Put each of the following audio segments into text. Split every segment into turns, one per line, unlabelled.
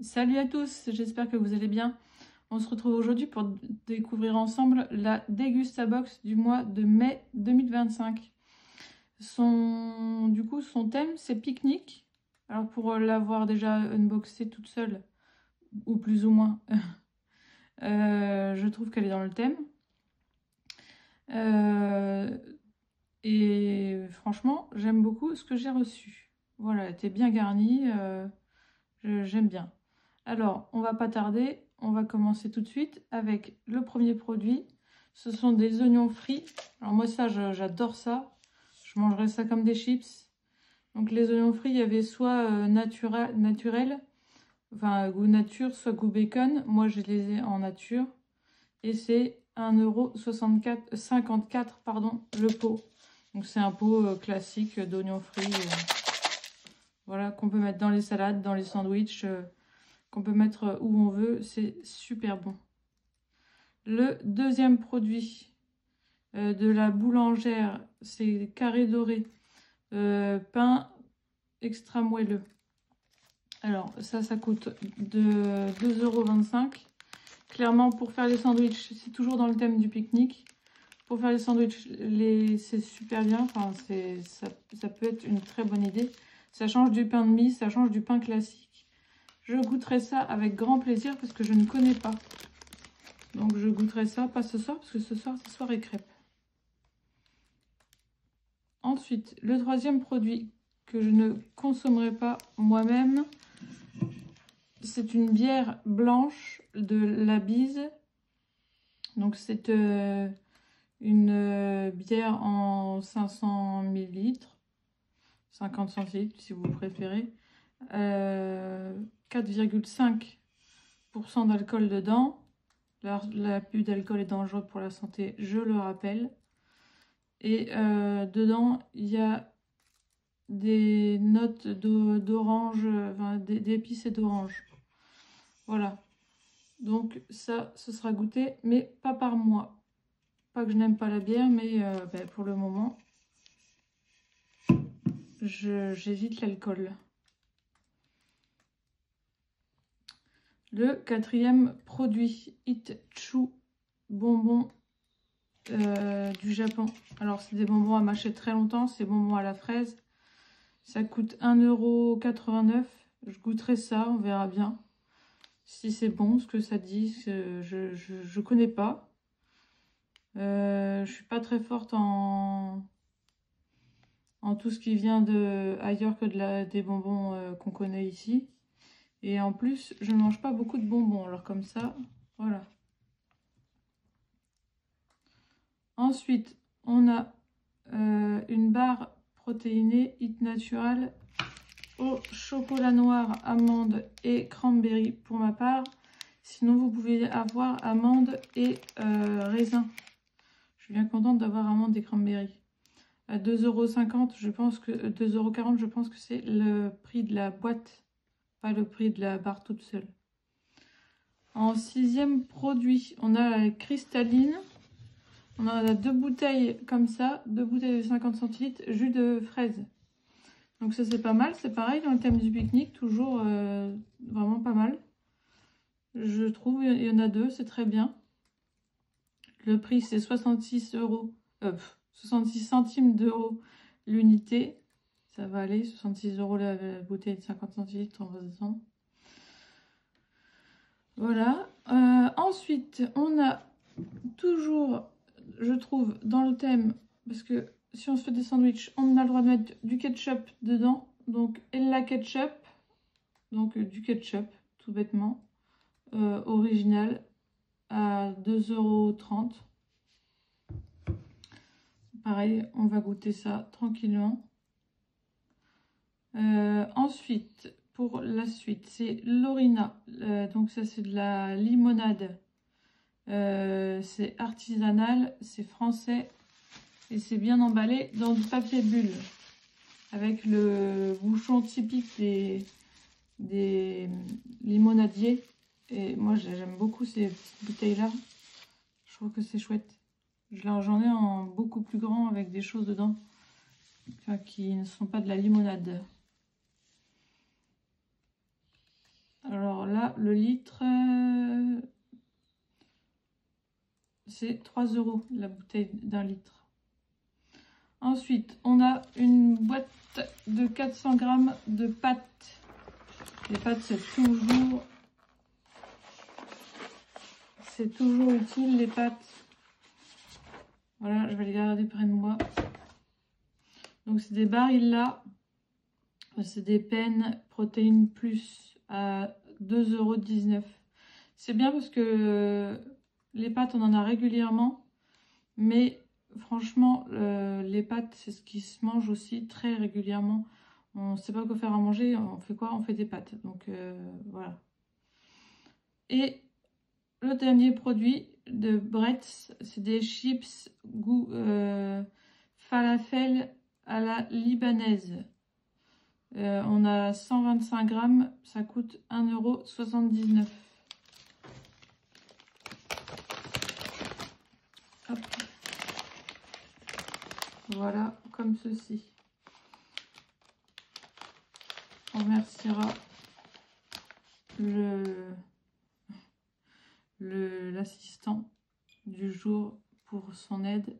Salut à tous, j'espère que vous allez bien. On se retrouve aujourd'hui pour découvrir ensemble la Dégustabox du mois de mai 2025. Son thème, c'est pique-nique. Alors pour l'avoir déjà unboxé toute seule, ou plus ou moins, je trouve qu'elle est dans le thème. Et franchement, j'aime beaucoup ce que j'ai reçu. Voilà, elle était bien garnie, j'aime bien. Alors, on va pas tarder, on va commencer tout de suite avec le premier produit. Ce sont des oignons frits. Alors moi ça, j'adore ça. Je mangerais ça comme des chips. Donc les oignons frits, il y avait soit naturel, enfin goût nature, soit goût bacon. Moi je les ai en nature. Et c'est 1,54 € le pot. Donc c'est un pot classique d'oignons frits. Voilà, qu'on peut mettre dans les salades, dans les sandwichs. Qu'on peut mettre où on veut, c'est super bon. Le deuxième produit de la boulangère, c'est carré doré, pain extra moelleux. Alors ça coûte de 2,25 €. Clairement, pour faire les sandwichs, c'est toujours dans le thème du pique-nique. Pour faire les sandwichs, c'est super bien. Enfin, ça peut être une très bonne idée. Ça change du pain de mie, ça change du pain classique. Je goûterai ça avec grand plaisir parce que je ne connais pas. Donc je goûterai ça, pas ce soir, parce que ce soir, c'est soirée crêpes. Ensuite, le troisième produit que je ne consommerai pas moi-même, c'est une bière blanche de la Bise. Donc c'est une bière en 500 ml, 50 centilitres si vous préférez. 4,5% d'alcool dedans. L'abus d'alcool est dangereux pour la santé, je le rappelle. Et dedans, il y a des notes d'orange, enfin, d'épices et d'orange. Voilà. Donc ça, ce sera goûté, mais pas par moi. Pas que je n'aime pas la bière, mais pour le moment, j'évite l'alcool. Le quatrième produit, Itchu bonbons du Japon. Alors c'est des bonbons à mâcher très longtemps, c'est bonbons à la fraise. Ça coûte 1,89 €. Je goûterai ça, on verra bien si c'est bon, ce que ça dit. Je connais pas. Je suis pas très forte en tout ce qui vient de ailleurs que des bonbons qu'on connaît ici. Et en plus, je ne mange pas beaucoup de bonbons. Alors comme ça, voilà. Ensuite, on a une barre protéinée Hit Natural au chocolat noir, amande et cranberry pour ma part. Sinon, vous pouvez avoir amande et raisin. Je suis bien contente d'avoir amande et cranberry. À 2,50 €, je pense que 2,40 €, je pense que c'est le prix de la boîte, pas le prix de la barre toute seule. En sixième produit, on a la cristalline. On en a 2 bouteilles comme ça, 2 bouteilles de 50 centilitres, jus de fraise. Donc ça c'est pas mal, c'est pareil dans le thème du pique-nique, toujours vraiment pas mal. Je trouve, il y en a 2, c'est très bien. Le prix c'est 66 centimes d'euros l'unité. Ça va aller, 66 € la bouteille de 50 centilitres, on va descendre. Voilà. Ensuite, on a toujours, je trouve, dans le thème, parce que si on se fait des sandwichs, on a le droit de mettre du ketchup dedans. Donc, Ella Ketchup. Donc, du ketchup, tout bêtement. Original, à 2,30 €. Pareil, on va goûter ça tranquillement. Ensuite, pour la suite, c'est Lorina. Donc, ça, c'est de la limonade. C'est artisanal, c'est français. Et c'est bien emballé dans du papier bulle. Avec le bouchon typique des limonadiers. Et moi, j'aime beaucoup ces petites bouteilles-là. Je trouve que c'est chouette. J'en ai en beaucoup plus grand avec des choses dedans. Enfin, qui ne sont pas de la limonade. Alors là, Voilà, le litre, c'est 3 € la bouteille d'1 litre. Ensuite, on a une boîte de 400 grammes de pâtes. Les pâtes, c'est toujours utile, les pâtes. Voilà, je vais les garder près de moi. Donc, c'est des Barilla. C'est des Pen Protéines Plus à 2,19 €. C'est bien parce que les pâtes, on en a régulièrement. Mais franchement, les pâtes, c'est ce qui se mange aussi très régulièrement. On ne sait pas quoi faire à manger. On fait quoi? On fait des pâtes. Donc, voilà. Et le dernier produit de Bretz, c'est des chips goût falafel à la libanaise. On a 125 grammes, ça coûte 1,79 €. Hop. Voilà, comme ceci. On remerciera l'assistant du jour pour son aide.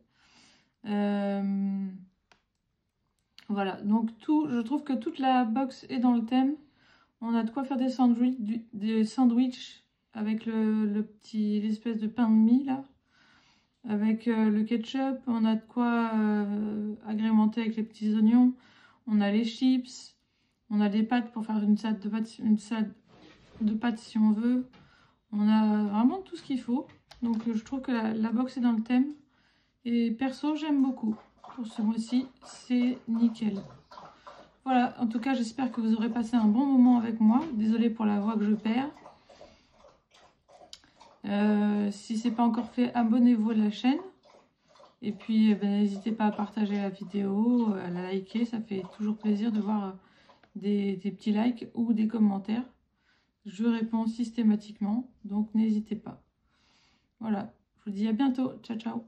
Voilà, donc je trouve que toute la box est dans le thème. On a de quoi faire des sandwichs avec l'espèce de pain de mie là, avec le ketchup. On a de quoi agrémenter avec les petits oignons. On a les chips. On a des pâtes pour faire une salade de pâtes si on veut. On a vraiment tout ce qu'il faut. Donc je trouve que la box est dans le thème. Et perso, j'aime beaucoup. Pour ce mois-ci, c'est nickel. Voilà, en tout cas, j'espère que vous aurez passé un bon moment avec moi. Désolée pour la voix que je perds. Si ce n'est pas encore fait, abonnez-vous à la chaîne. Et puis, n'hésitez pas à partager la vidéo, à la liker. Ça fait toujours plaisir de voir des petits likes ou des commentaires. Je réponds systématiquement, donc n'hésitez pas. Voilà, je vous dis à bientôt. Ciao, ciao.